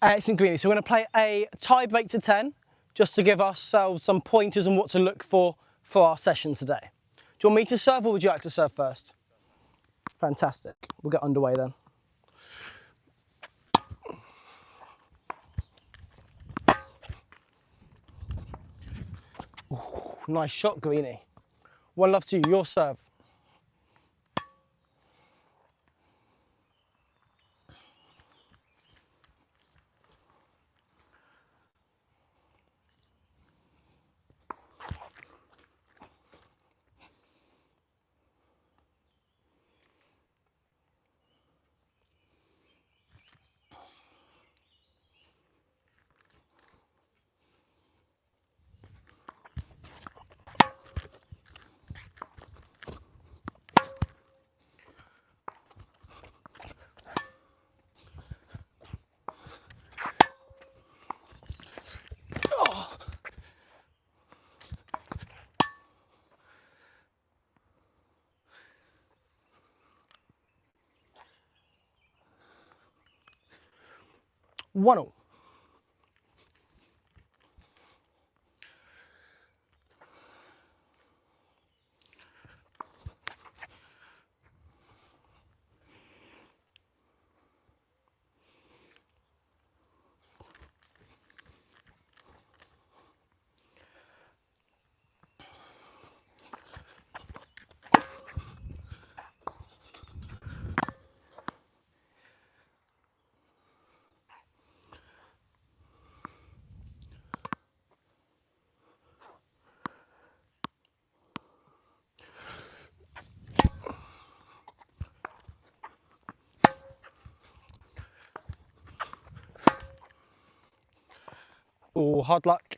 Excellent, Greenie. So we're going to play a tie break to 10, just to give ourselves some pointers on what to look for our session today. Do you want me to serve or would you like to serve first? Fantastic. We'll get underway then. Ooh, nice shot, Greenie. One love to you, your serve. Oh. One all. Oh, hard luck.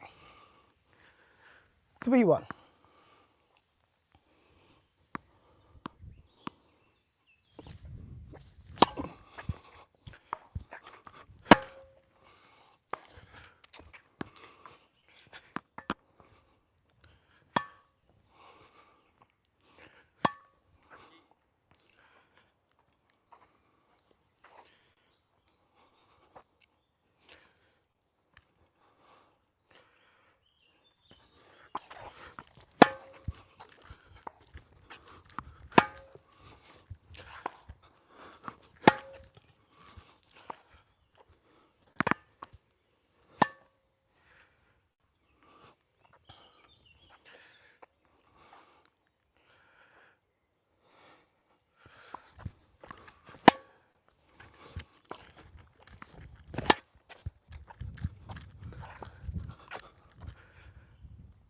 3-1.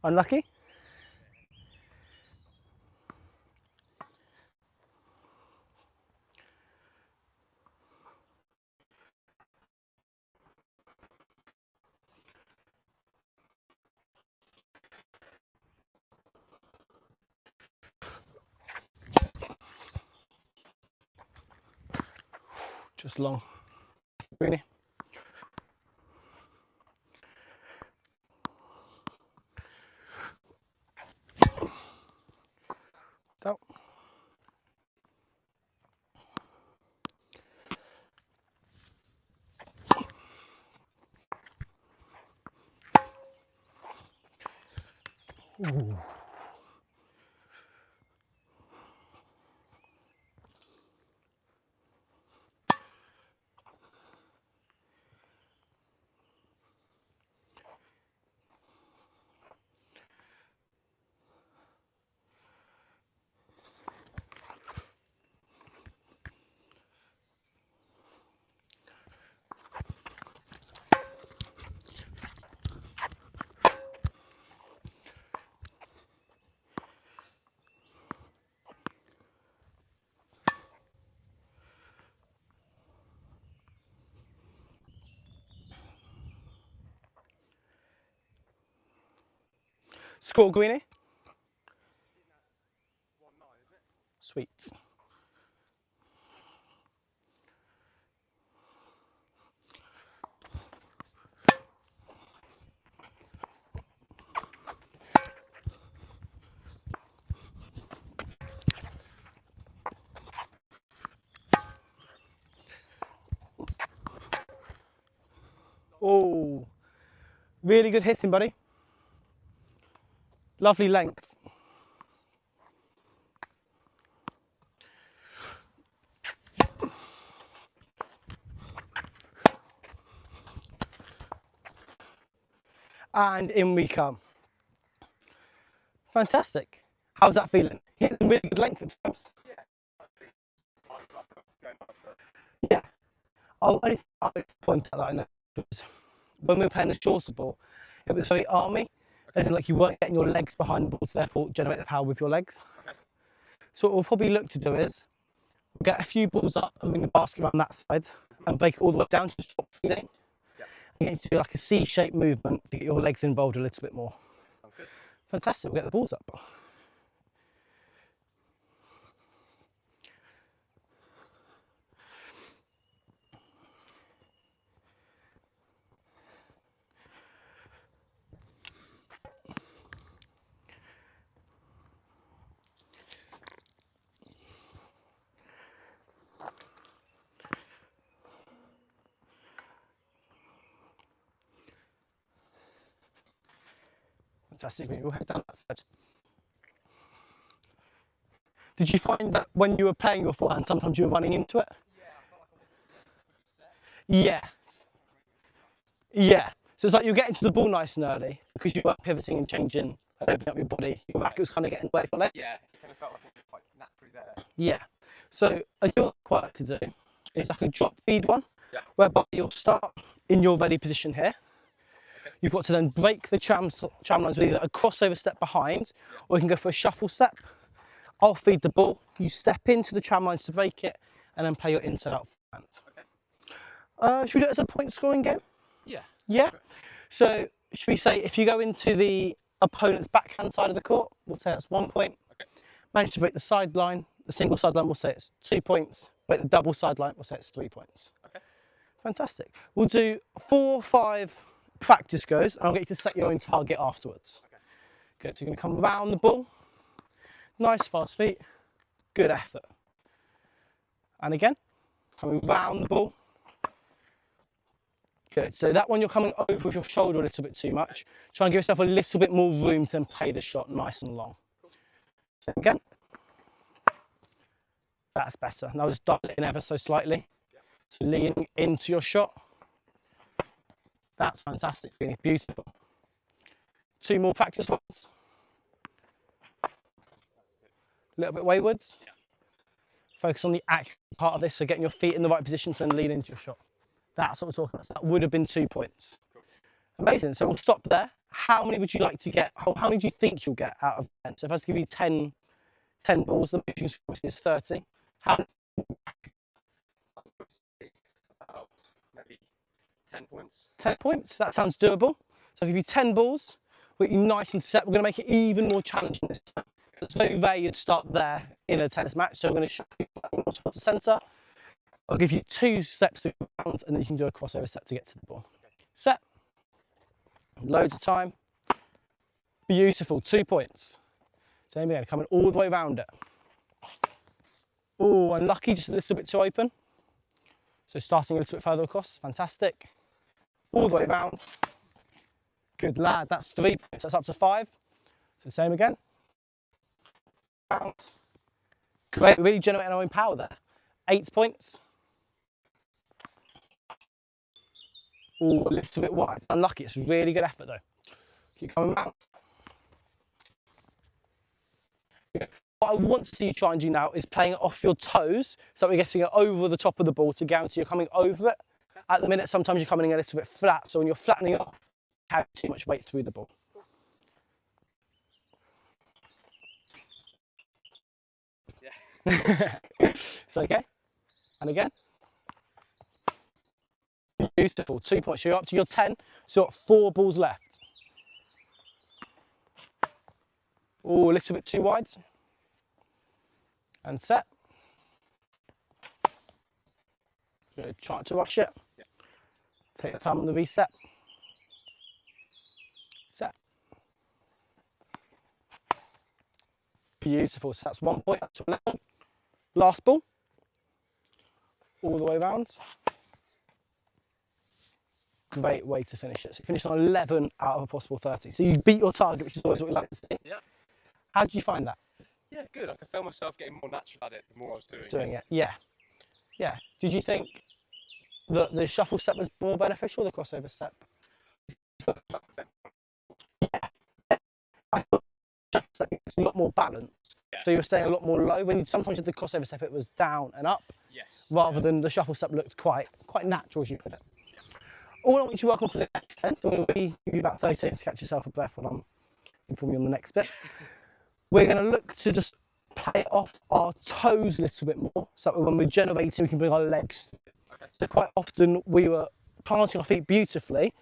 Unlucky? Just long. Really? Out. Ooh. Score, Greenie? Sweet. Oh, really good hitting, buddy. Lovely length. And in we come. Fantastic. How's that feeling? Hitting really good length at times. Yeah. Oh, only thing I would point out that I know was when we were playing the shorter ball, it was very army. As in, like, you weren't getting your legs behind the ball to therefore generate the power with your legs. Okay. So what we'll probably look to do is we'll get a few balls up and bring the basket around that side and break it all the way down to the short feeding. Yep. And get you to do like a C-shaped movement to get your legs involved a little bit more. Sounds good. Fantastic, we'll get the balls up. Fantastic, we'll head down that side. Did you find that when you were playing your forehand, sometimes you were running into it? Yeah. Yeah. So it's like you're getting to the ball nice and early because you weren't pivoting and changing and opening up your body. Your racket was kind of getting away from legs. Yeah, it kind of felt like it was quite naturally there. Yeah. So a good quite like to do is like a drop feed one, whereby you'll start in your ready position here. Okay. You've got to then break the tram lines with either a crossover step behind, or you can go for a shuffle step. I'll feed the ball, you step into the tram lines to break it, and then play your inside out forehand. Okay. Should we do it as a point scoring game? Yeah. Yeah? So, should we say if you go into the opponent's backhand side of the court, we'll say that's 1 point. Okay. Manage to break the sideline, the single sideline, we'll say it's 2 points. Break the double sideline, we'll say it's 3 points. Okay. Fantastic. We'll do 4 or 5 practice goes, and I'll get you to set your own target afterwards. Okay. Good, so you're going to come round the ball. Nice fast feet, good effort. And again, coming round the ball. Good, so that one you're coming over with your shoulder a little bit too much. Try and give yourself a little bit more room to then play the shot nice and long. So again, that's better. Now just dial it in ever so slightly. So leaning into your shot. That's fantastic, really beautiful. 2 more practice ones. A little bit waywards. Focus on the accurate part of this, so getting your feet in the right position to then lean into your shot. That's what we're talking about. So that would have been 2 points. Amazing. So we'll stop there. How many would you like to get? How many do you think you'll get out of 10? So if I was to give you 10 balls, the most you can score is 30. How? About maybe 10 points. 10 points. That sounds doable. So I'll give you 10 balls. We'll get you nice and set. We're going to make it even more challenging this time. It's very rare you'd start there in a tennis match, so I'm going to shift you towards the centre. I'll give you 2 steps around, and then you can do a crossover set to get to the ball. Set. Loads of time. Beautiful. 2 points. Same again, coming all the way around it. Oh, unlucky, just a little bit too open. So starting a little bit further across, fantastic. All the way around. Good lad, that's 3 points. That's up to 5. So same again. Great, we're really generating our own power there. 8 points. Oh, a little bit wide. Unlucky, it's a really good effort though. Keep coming round. What I want to see you try and do now is playing it off your toes, so we're getting it over the top of the ball to guarantee you're coming over it. At the minute, sometimes you're coming in a little bit flat, so when you're flattening it off, you carry too much weight through the ball. So okay, and again. Beautiful, 2 points. So you're up to your 10, so you've got 4 balls left. Oh, a little bit too wide. And set. Good, try not to rush it. Take your time on the reset. Set. Beautiful, so that's 1 point, that's 11. Last ball, all the way around. great way to finish it. So you finished on 11 out of a possible 30. So you beat your target, which is always what we like to see. Yeah. How did you find that? Yeah, good. I felt myself getting more natural at it the more I was doing Doing it? Yeah. Yeah. Did you think that the shuffle step was more beneficial or the crossover step? I thought the shuffle step was a lot more balanced. Yeah. So you were staying a lot more low. When you sometimes with the crossover step, it was down and up, Yes. rather than the shuffle step looked quite natural, as you put it. All I want you to work on for the next 10, so I'm going to give you about 30 seconds to catch yourself a breath when I'm informing you on the next bit. We're going to look to just play off our toes a little bit more, so that when we're generating, we can bring our legs. Okay. So quite often we were planting our feet beautifully,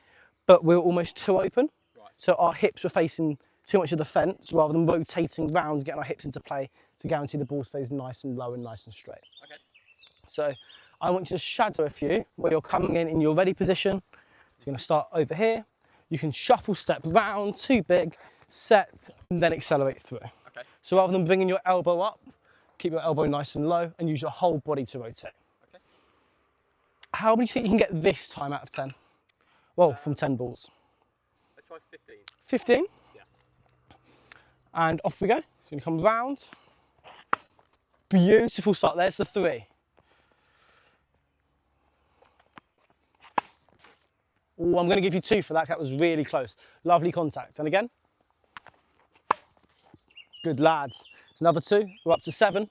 but we were almost too open. Right. So our hips were facing too much of the fence rather than rotating round, getting our hips into play to guarantee the ball stays nice and low and nice and straight. Okay. So I want you to shadow a few where you're coming in your ready position. So you're going to start over here. You can shuffle step round, too big, set, and then accelerate through. Okay. So rather than bringing your elbow up, keep your elbow nice and low and use your whole body to rotate. Okay. How many do you think you can get this time out of 10? Well, from 10 balls. Let's try 15. 15? Yeah. And off we go. So you're going to come round. Beautiful start. There's the 3. Oh, I'm going to give you 2 for that. That was really close. Lovely contact. And again. Good lads. It's another 2. We're up to 7.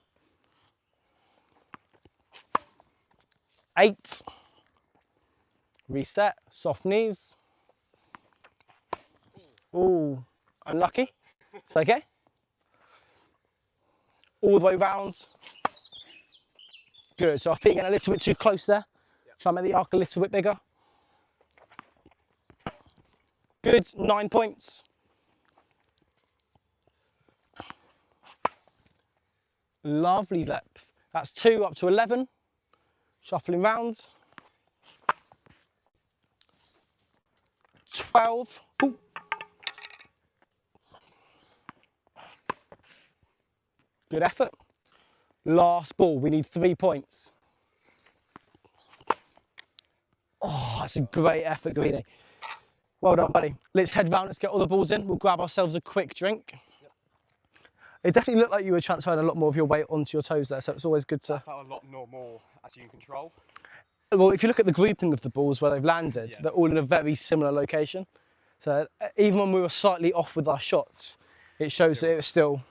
8. Reset. Soft knees. Oh, unlucky. It's okay. All the way round. Good. So our feet are getting a little bit too close there. Yep. Try and make the arc a little bit bigger. Good. 9 points. Lovely depth. That's 2 up to 11. Shuffling round. 12. Ooh. Good effort. Last ball, we need 3 points. Oh, that's a great effort, Greedy. Well done, buddy. Let's head round, let's get all the balls in. We'll grab ourselves a quick drink. Yep. It definitely looked like you were transferring a lot more of your weight onto your toes there, so it's always good to... I felt a lot more as you can control. Well, if you look at the grouping of the balls where they've landed, yeah. They're all in a very similar location. So even when we were slightly off with our shots, it shows that it was still...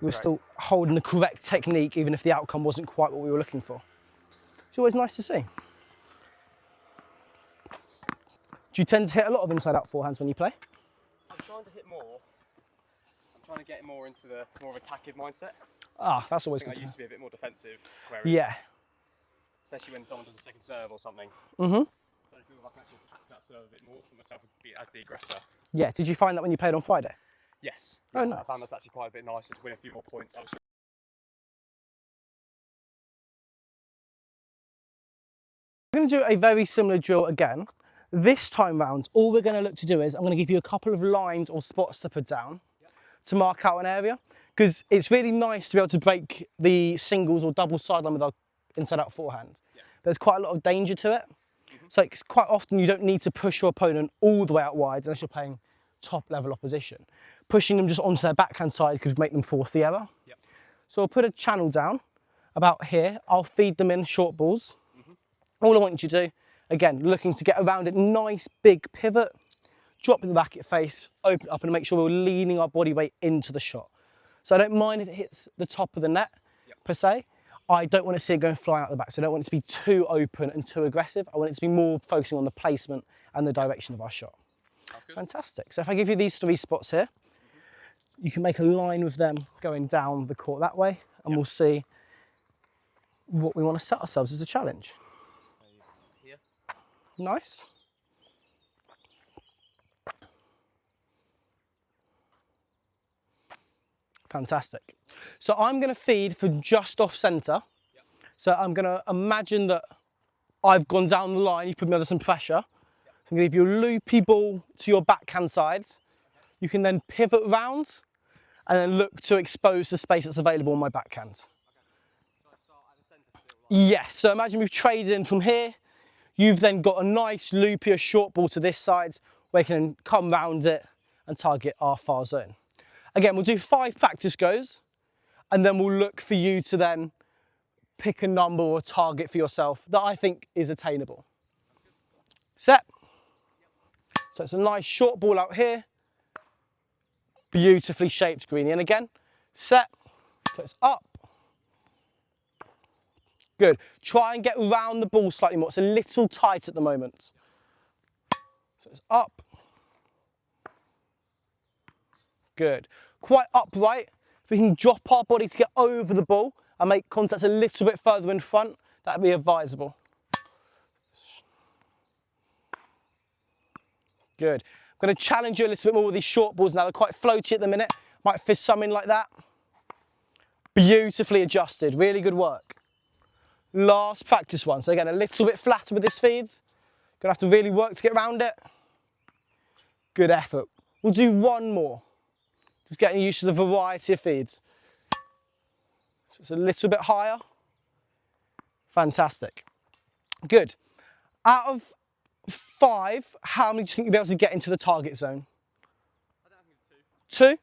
We're still holding the correct technique, even if the outcome wasn't quite what we were looking for. It's always nice to see. Do you tend to hit a lot of inside-out forehands when you play? I'm trying to hit more. I'm trying to get more into the more attacking mindset. Ah, that's always I good. used to be a bit more defensive. Yeah. Especially when someone does a second serve or something. Mm-hmm. I feel like I can actually attack that serve a bit more for myself as the aggressor. Yeah. Did you find that when you played on Friday? Yes. Oh, Yeah, nice. I found that's actually quite a bit nicer to win a few more points. We're going to do a very similar drill again. This time round, all we're going to look to do is I'm going to give you a couple of lines or spots to put down to mark out an area, because it's really nice to be able to break the singles or double sideline with our inside-out forehand. Yeah. There's quite a lot of danger to it. Mm-hmm. So it's quite often you don't need to push your opponent all the way out wide unless you're playing top-level opposition. Pushing them just onto their backhand side could make them force the error. Yep. So I'll put a channel down about here. I'll feed them in short balls. Mm-hmm. All I want you to do, again, looking to get around it, nice big pivot, drop the racket face, open it up and make sure we're leaning our body weight into the shot. So I don't mind if it hits the top of the net, per se. I don't want to see it going flying out the back, so I don't want it to be too open and too aggressive. I want it to be more focusing on the placement and the direction of our shot. That's good. Fantastic. So if I give you these 3 spots here, you can make a line with them going down the court that way, and we'll see what we want to set ourselves as a challenge. Here. Nice. Fantastic. So I'm going to feed from just off centre. Yep. So I'm going to imagine that I've gone down the line, you've put me under some pressure. Yep. So I'm going to give you a loopy ball to your backhand side. Okay. You can then pivot round and then look to expose the space that's available on my backhand. Okay. So I start at the centre still? Like... Yes, so imagine we've traded in from here. You've then got a nice loopier short ball to this side where you can come round it and target our far zone. Again, we'll do 5 practice goes and then we'll look for you to then pick a number or a target for yourself that I think is attainable. Set. So it's a nice short ball out here. Beautifully shaped, Greenie. And again, set. So it's up. Good. Try and get around the ball slightly more. It's a little tight at the moment. So it's up. Good. Quite upright. If we can drop our body to get over the ball and make contact a little bit further in front, that would be advisable. Good. I'm going to challenge you a little bit more with these short balls now. They're quite floaty at the minute. Might fist some in like that. Beautifully adjusted. Really good work. Last practice one. So again, a little bit flatter with this feeds. Gonna have to really work to get around it. Good effort. We'll do one more. Just getting used to the variety of feeds. So it's a little bit higher. Fantastic. Good. Out of 5, how many do you think you'll be able to get into the target zone? I don't think 2. 2?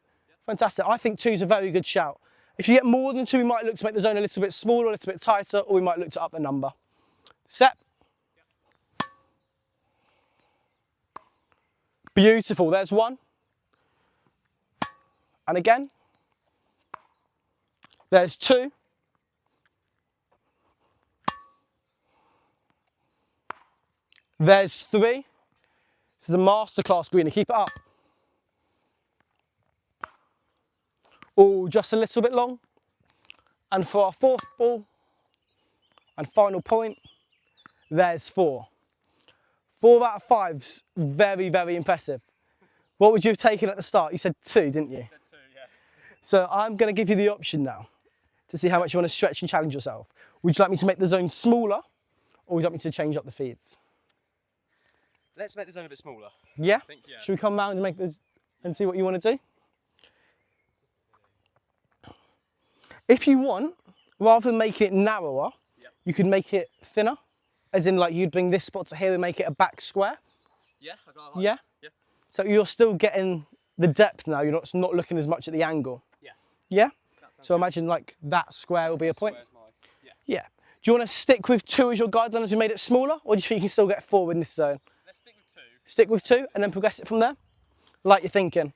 Fantastic. I think 2 is a very good shout. If you get more than 2, we might look to make the zone a little bit smaller, a little bit tighter, or we might look to up the number. Set. Beautiful. There's 1. And again. There's 2. There's 3. This is a masterclass, Greenie. Keep it up. Oh, just a little bit long. And for our 4th ball and final point, there's 4. 4 out of 5's very, very impressive. What would you have taken at the start? You said 2, didn't you? I said 2, yeah. So I'm going to give you the option now to see how much you want to stretch and challenge yourself. Would you like me to make the zone smaller, or would you like me to change up the feeds? Let's make the zone a bit smaller. Yeah? I think, yeah. Should we come round and make this and see what you want to do? If you want, rather than making it narrower, you could make it thinner, as in like you'd bring this spot to here and make it a back square. Yeah, I like Yeah? that. Yeah. So you're still getting the depth now, you're not looking as much at the angle. Yeah. Yeah? So good. imagine like that square will be a point. Yeah. Yeah. Do you want to stick with 2 as your guideline as we made it smaller, or do you think you can still get 4 in this zone? Let's stick with 2. Stick with 2 and then progress it from there? Like you're thinking.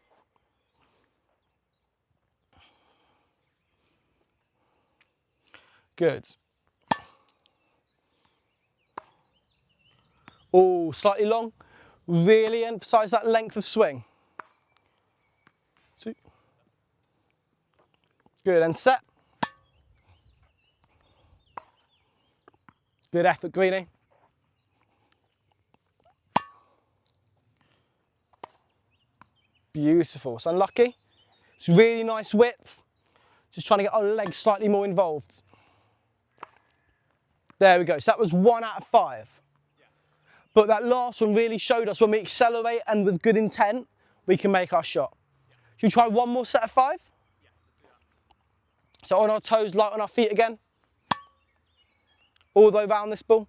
Good. Oh, slightly long. Really emphasise that length of swing. 2. Good, and set. Good effort, Greenie. Beautiful. It's unlucky. It's really nice width. Just trying to get our legs slightly more involved. There we go. So that was 1 out of 5. Yeah. But that last one really showed us when we accelerate and with good intent, we can make our shot. Yeah. Should we try one more set of 5? Yes, let's do that. So on our toes, light on our feet again. All the way around this ball.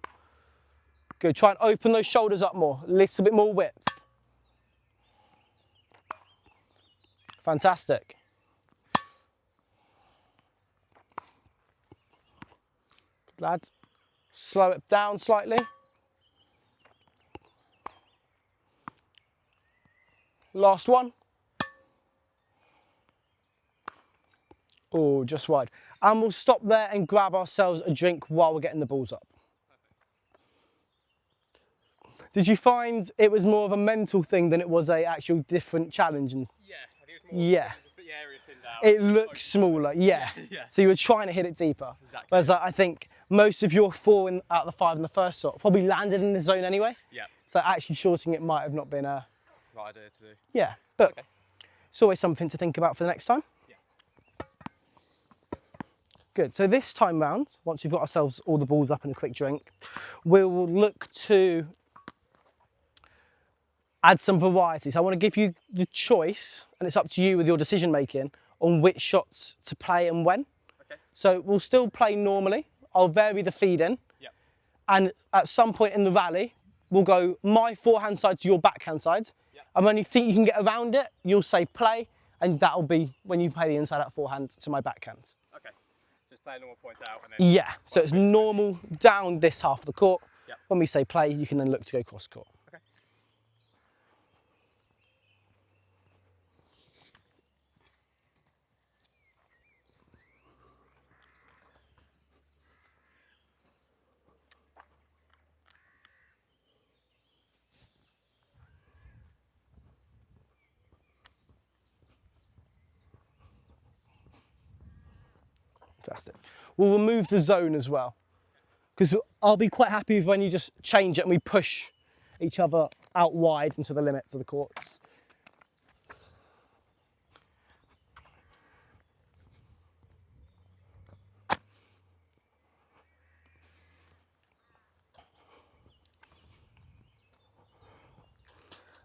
Good. Try and open those shoulders up more. A little bit more width. Fantastic. Good, lads. Slow it down slightly. Last one. Oh, just wide. And we'll stop there and grab ourselves a drink while we're getting the balls up. Perfect. Did you find it was more of a mental thing than it was a actual different challenge? And Yeah, I think it's more. yeah. Just the area thinned out. It looks smaller, yeah. Yeah. So you were trying to hit it deeper. Exactly. Whereas I think most of your 4 out of the 5 in the first shot probably landed in the zone anyway. Yeah. So actually shorting it might have not been a... Right idea to do. Yeah, but Okay. it's always something to think about for the next time. Yeah. Good, so this time round, once we've got ourselves all the balls up and a quick drink, we'll look to add some variety. So I want to give you the choice, and it's up to you with your decision making, on which shots to play and when. Okay. So we'll still play normally. I'll vary the feed in. Yep. and at some point in the rally, we'll go my forehand side to your backhand side. Yep. And when you think you can get around it, you'll say play, and that'll be when you play the inside out forehand to my backhand. Okay. So just play a normal point out and then. Yeah, so it's normal down this half of the court. Yep. When we say play, you can then look to go cross court. Okay. Fantastic. We'll remove the zone as well, because I'll be quite happy with when you just change it and we push each other out wide into the limits of the courts.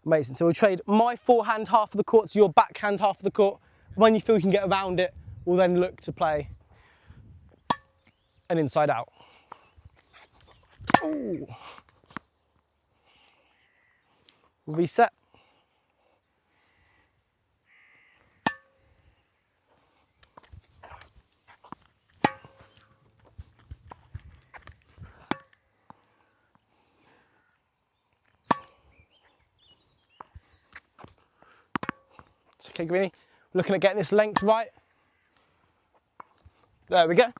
Amazing. So we'll trade my forehand half of the court to your backhand half of the court. When you feel you can get around it, we'll then look to play an inside out. Ooh. We'll reset. It's okay, Greenie. We're looking at getting this length right. There we go.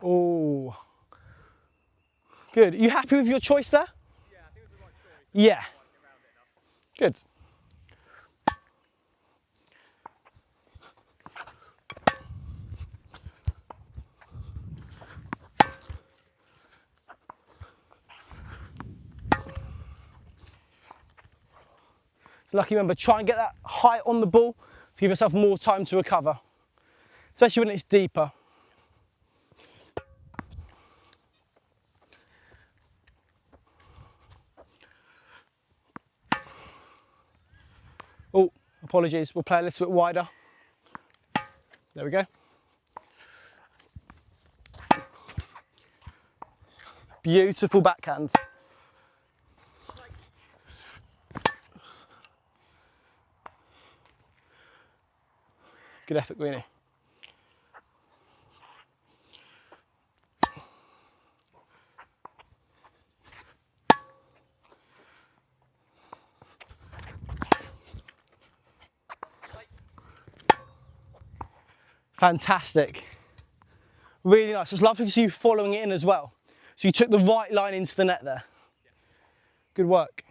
Oh, good. Are you happy with your choice there? Yeah, I think it was the right choice. Yeah. Good. So lucky, remember, try and get that height on the ball to give yourself more time to recover, especially when it's deeper. Oh, apologies, we'll play a little bit wider. There we go. Beautiful backhand. Good effort, Greenie. Fantastic. Really nice. It's lovely to see you following it in as well. So you took the right line into the net there. Good work.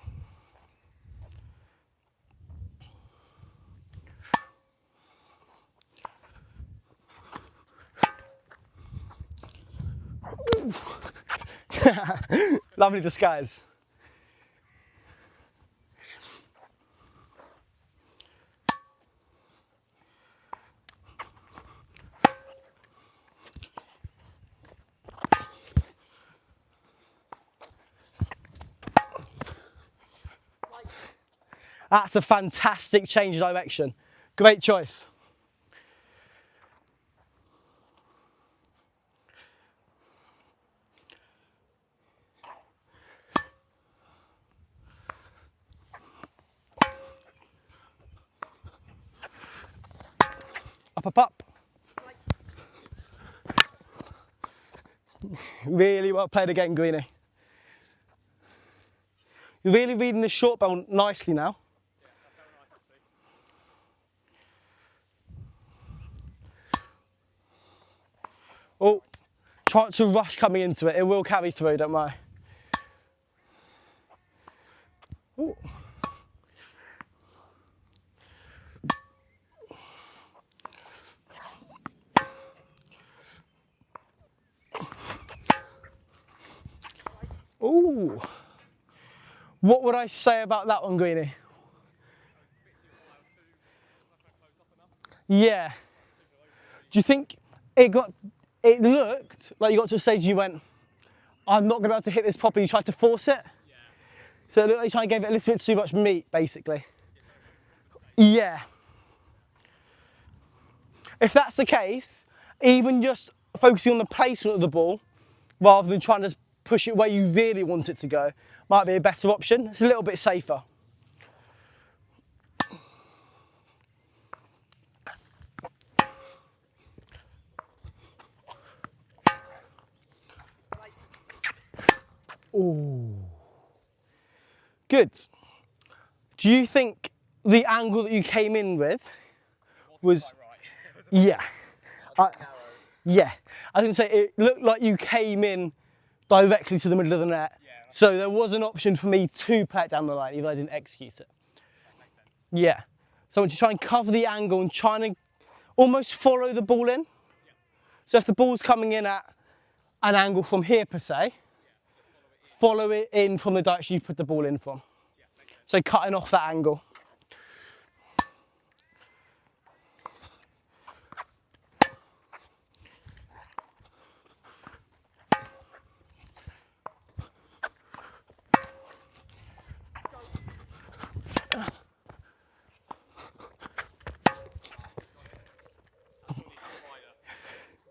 Lovely disguise. That's a fantastic change of direction. Great choice. Up, up, up. Really well played again, Greenie. You're really reading the short ball nicely now. Oh, try not to rush coming into it. It will carry through, don't worry. Ooh. Ooh. What would I say about that one, Greenie? Yeah. Do you think it looked like you got to a stage you went, I'm not going to be able to hit this properly. You tried to force it. Yeah. So it looked like you tried to give it a little bit too much meat, basically. Yeah. If that's the case, even just focusing on the placement of the ball, rather than trying to push it where you really want it to go, might be a better option. It's a little bit safer. Ooh. Good. Do you think the angle that you came in with was... Quite right. It was a Yeah. narrow. Yeah. I was going to say, it looked like you came in directly to the middle of the net. Yeah, So there was an option for me to play it down the line, even though I didn't execute it. that makes sense. Yeah. So I want you to try and cover the angle and trying to almost follow the ball in. Yeah. So if the ball's coming in at an angle from here per se, Yeah. Just follow it in from the direction you've put the ball in from. Yeah, makes sense. So cutting off that angle.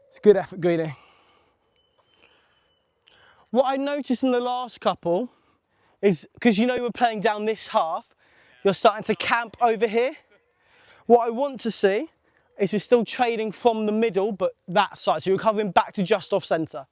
It's good effort, Greedy. What I noticed in the last couple is, because you know we're playing down this half, you're starting to camp over here. What I want to see is we're still trading from the middle, but that side. So you're covering back to just off centre.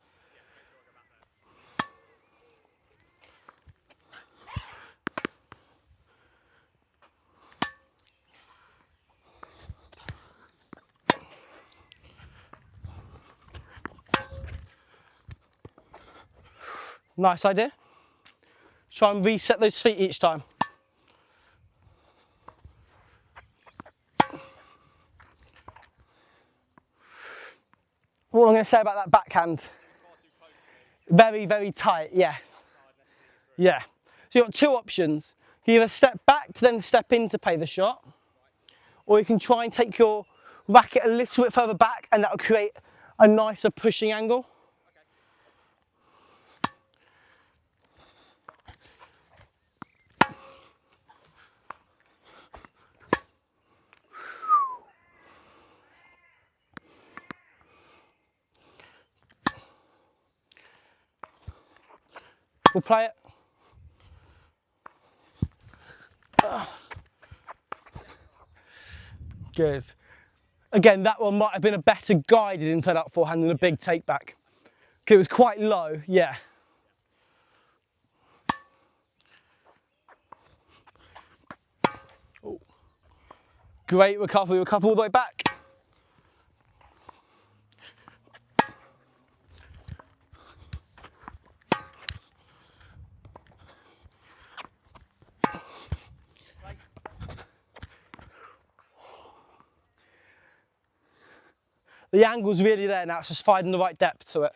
Nice idea. Try and reset those feet each time. What am I going to say about that backhand? Very, very tight, yeah. Yeah. So you've got two options. You either step back to then step in to play the shot, or you can try and take your racket a little bit further back and that will create a nicer pushing angle. We'll play it. Good. Again, that one might have been a better guided inside out forehand than a big take back. Because it was quite low, yeah. Ooh. Great recovery, recover all the way back. The angle's really there now, it's just finding the right depth to it.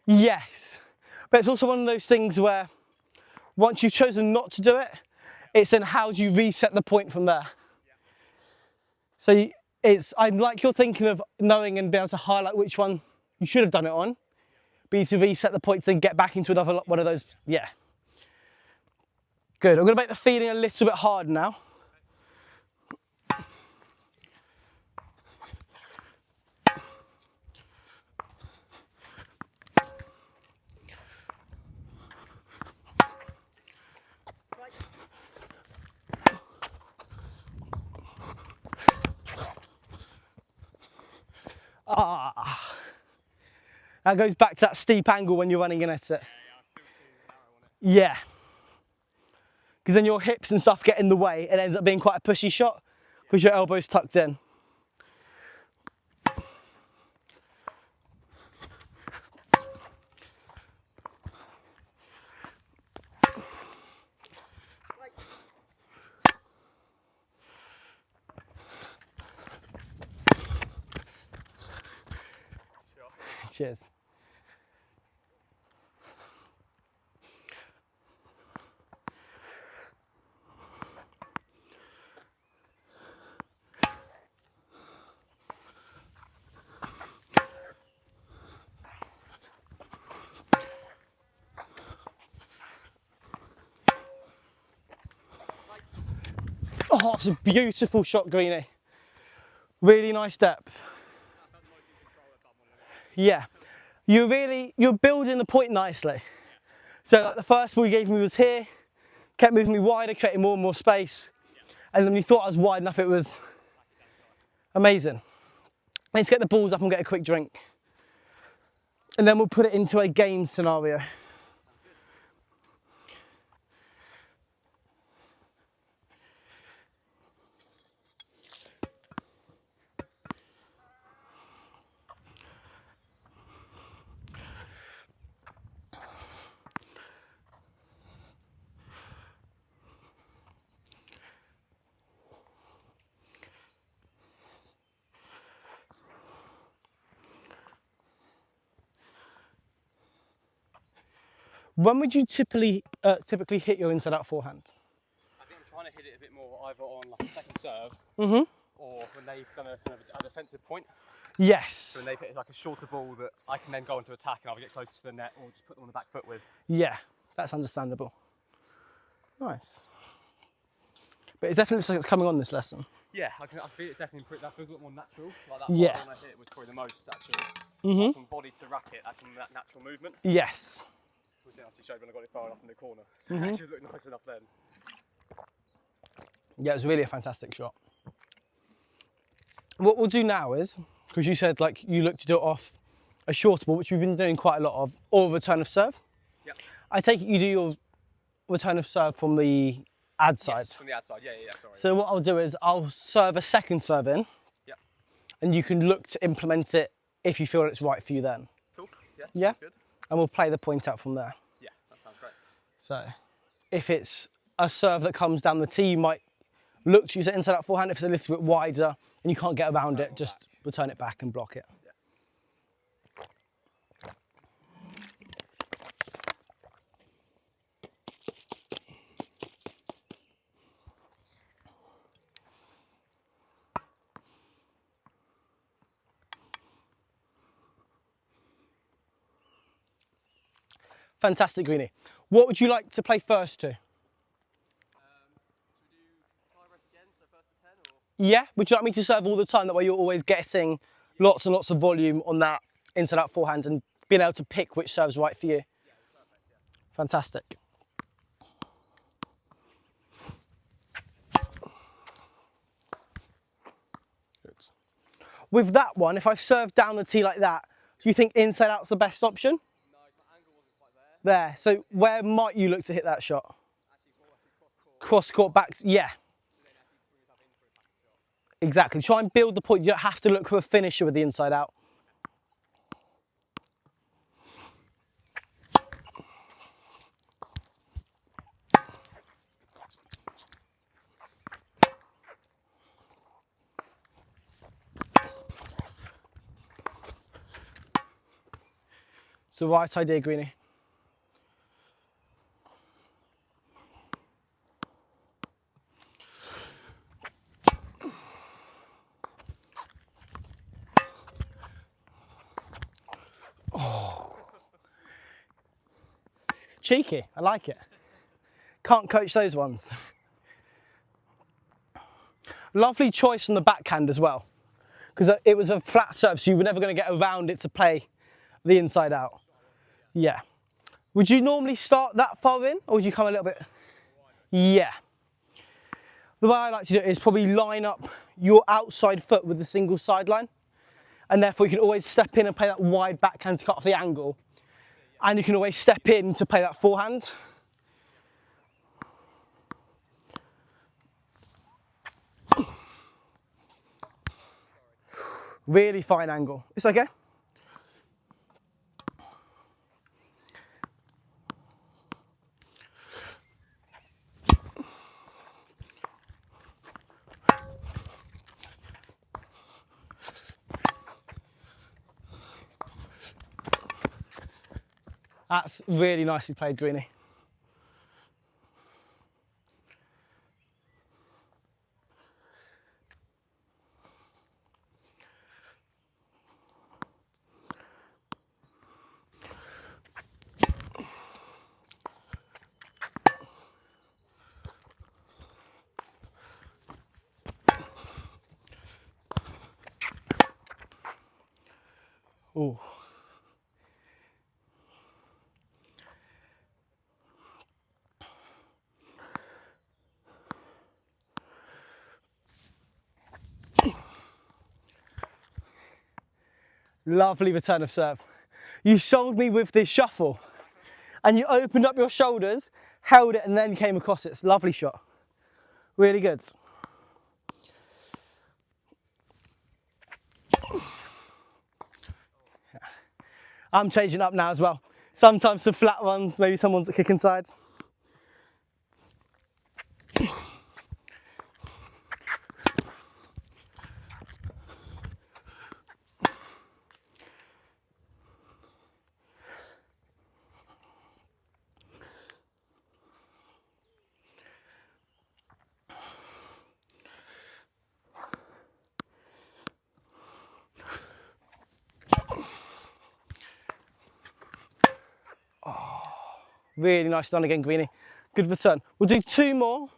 Yes, but it's also one of those things where once you've chosen not to do it, it's then how do you reset the point from there. So I'm like you're thinking of knowing and being able to highlight which one you should have done it on, but you need to reset the point to then get back into another one of those, yeah. Good, I'm going to make the feeling a little bit harder now. Ah, that goes back to that steep angle when you're running in at it. Yeah, because then your hips and stuff get in the way and it ends up being quite a pushy shot because your elbow's tucked in. Cheers. Oh, it's a beautiful shot, Greenie. Really nice depth. Yeah, you're building the point nicely. So like the first ball you gave me was here, kept moving me wider, creating more and more space. And then when you thought I was wide enough, it was amazing. Let's get the balls up and get a quick drink. And then we'll put it into a game scenario. When would you typically hit your inside out forehand? I think I'm trying to hit it a bit more either on like a second serve or when they've done a defensive point. Yes. So when they've hit like a shorter ball that I can then go into attack and either get closer to the net or just put them on the back foot with. Yeah, that's understandable. Nice. But it definitely looks like it's coming on this lesson. Yeah, I feel it's definitely that feels a lot more natural. Like that Yeah. one I hit was probably the most actual. From body to racket, that's some that natural movement. Yes. Which I actually showed when I got it far enough in the corner. So it actually looked nice enough then. Yeah, it was really a fantastic shot. What we'll do now is, because you said like you look to do it off a shorter ball, which we've been doing quite a lot of, or return of serve. Yep. I take it you do your return of serve from the ad side. Yes, from the ad side, yeah, sorry. So what I'll do is I'll serve a second serve in, Yep. and you can look to implement it if you feel it's right for you then. Cool, Yeah? Sounds good. And we'll play the point out from there. Yeah, that sounds great. So if it's a serve that comes down the tee, you might look to use it inside out forehand. If it's a little bit wider and you can't get around it, just return it back and block it. Yeah. Fantastic, Greenie. What would you like to play first to? Should we do tie break again, so first to 10 or? Yeah, would you like me to serve all the time? That way you're always getting lots and lots of volume on that inside out forehand and being able to pick which serve's right for you. Yeah, perfect, yeah. Fantastic. Good. With that one, if I've served down the tee like that, do you think inside out's the best option? No, my angle wasn't quite there. There, so where might you look to hit that shot? Actually Cross court back, yeah. then actually bring yourself in for a tackle shot. Exactly, try and build the point. You don't have to look for a finisher with the inside out. It's the right idea, Greenie. Oh. Cheeky, I like it. Can't coach those ones. Lovely choice on the backhand as well, because it was a flat serve, so you were never going to get around it to play the inside out. Yeah. Would you normally start that far in, or would you come a little bit? Yeah. The way I like to do it is probably line up your outside foot with the single sideline, and therefore you can always step in and play that wide backhand to cut off the angle, and you can always step in to play that forehand. Really fine angle. It's okay. That's really nicely played, Greenie. Ooh. Lovely return of serve. You sold me with this shuffle and you opened up your shoulders, held it and then came across it. It's a lovely shot. Really good. I'm changing up now as well. Sometimes some flat ones, maybe some ones that kick inside. Really nice done again, Greenie. Good return. We'll do 2 more.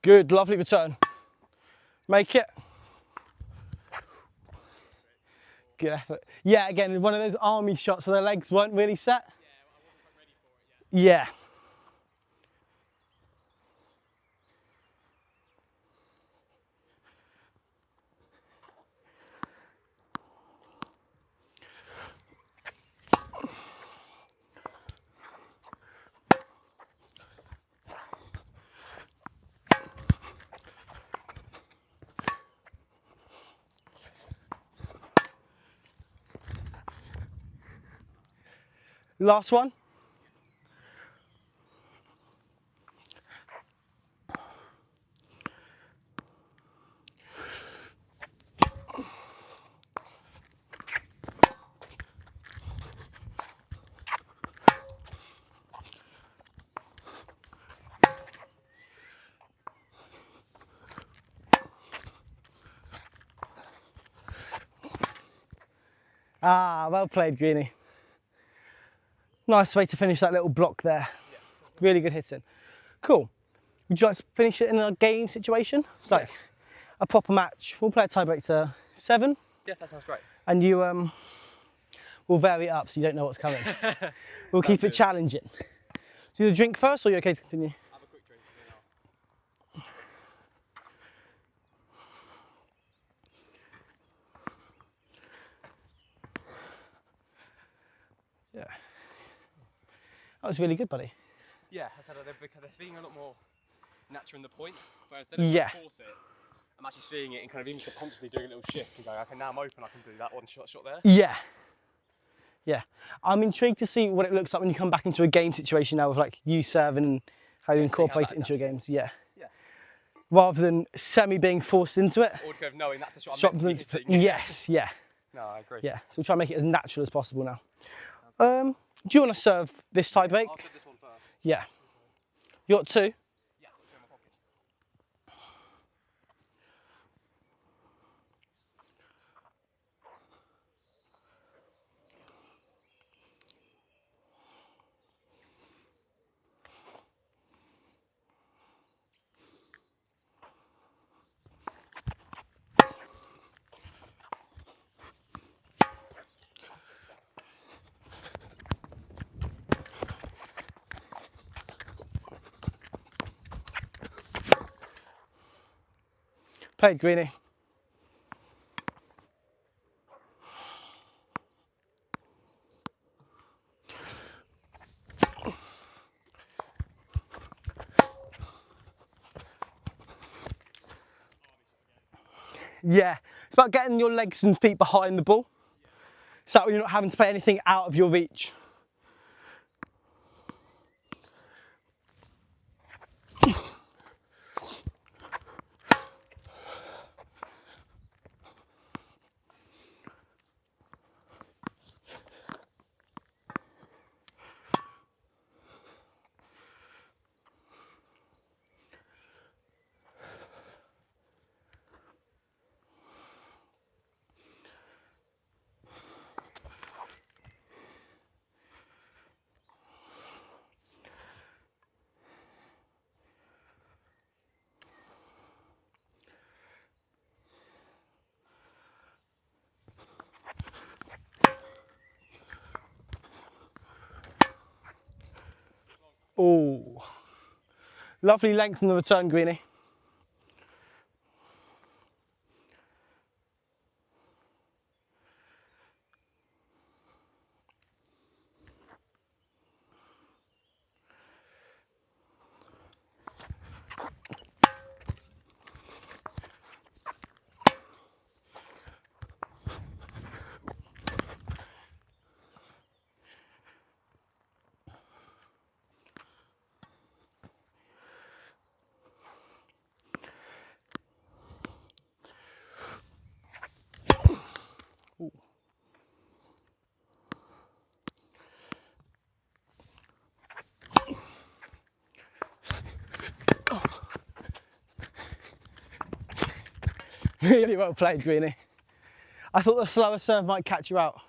Good, lovely return. Make it. Good effort. Yeah, again, one of those army shots where the legs weren't really set. Yeah, I wasn't quite ready for it yet. Yeah. Last one. Ah, well played, Greenie. Nice way to finish that little block there. Yeah. Really good hitting. Cool. Would you like to finish it in a game situation? It's like a proper match. We'll play a tiebreak to 7. Yeah, that sounds great. And you we'll vary it up so you don't know what's coming. We'll keep it challenging. Do you drink first or are you okay to continue? Have a quick drink and then Yeah. That was really good, buddy. yeah, I said they're feeling a lot more natural in the point, whereas they don't Yeah. force it. I'm actually seeing it and kind of even subconsciously doing a little shift and going, okay, now I'm open, I can do that one shot there. Yeah. Yeah. I'm intrigued to see what it looks like when you come back into a game situation now with like you serving and how you incorporate it into your games. Yeah. Yeah. Rather than semi being forced into it. Or kind of knowing that's the shot Stop I'm them meant to to, be hitting. yes, yeah. No, I agree. Yeah. So we'll try and make it as natural as possible now. Do you want to serve this tiebreak? I'll serve this one first. Yeah. You got 2? Yeah, I'll two in my pocket. Played, Greenie. Yeah, it's about getting your legs and feet behind the ball. So that way you're not having to play anything out of your reach. Oh, lovely length on the return, Greenie. Really well played, Greenie. I thought the slower serve might catch you out.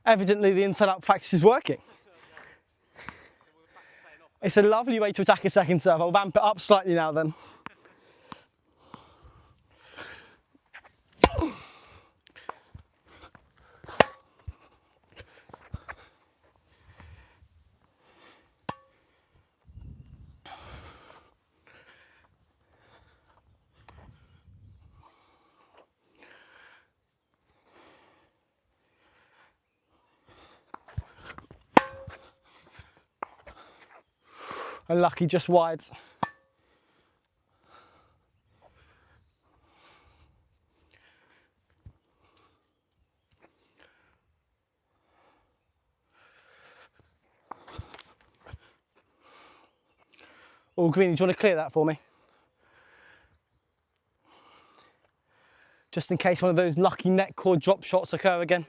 Evidently the inside out practice is working. It's a lovely way to attack a second serve. I'll vamp it up slightly now then. Unlucky, just wide. Oh, Greenie, do you want to clear that for me? Just in case one of those lucky net cord drop shots occur again.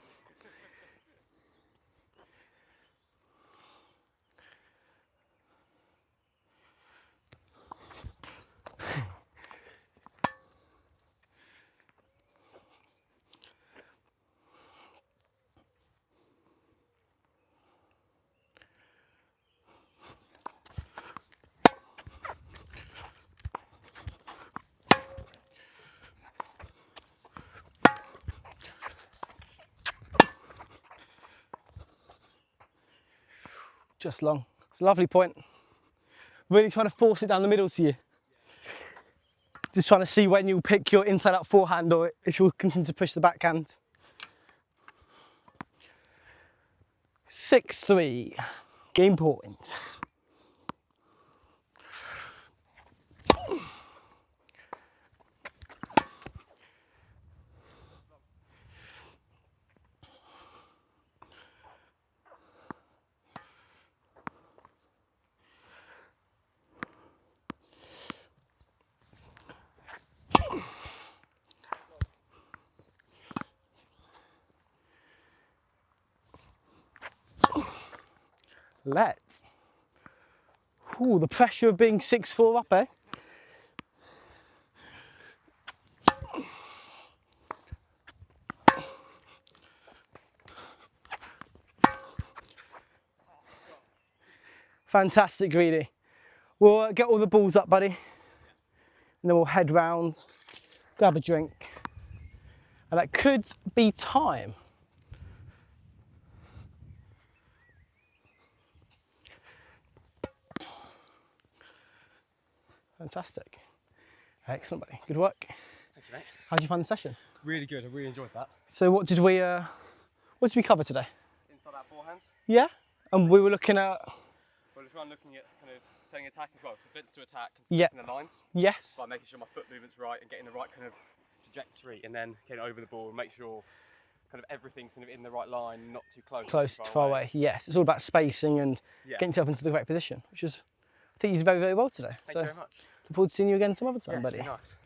Just long. It's a lovely point. Really trying to force it down the middle to you. Just trying to see when you'll pick your inside out forehand or if you'll continue to push the backhand. 6-3, game point. Let's. Ooh, the pressure of being 6-4 up, eh? Fantastic, Greenie. We'll get all the balls up, buddy. And then we'll head round, grab a drink. And that could be time. Fantastic. Excellent, buddy. Good work. Thank you, mate. How did you find the session? Really good. I really enjoyed that. So what did we cover today? Inside out forehands. Yeah? And we were looking at... Well, it's around looking at kind of setting attack as well, defence to attack and Yeah. splitting the lines. Yes. By making sure my foot movement's right and getting the right kind of trajectory, and then getting over the ball and make sure kind of everything's kind of in the right line, not too close. Close to far away. Yes. It's all about spacing and getting yourself into the correct position, which is, I think you did very, very well today. Thank you very much. Look forward to seeing you again some other time, Yeah, buddy. it's been nice.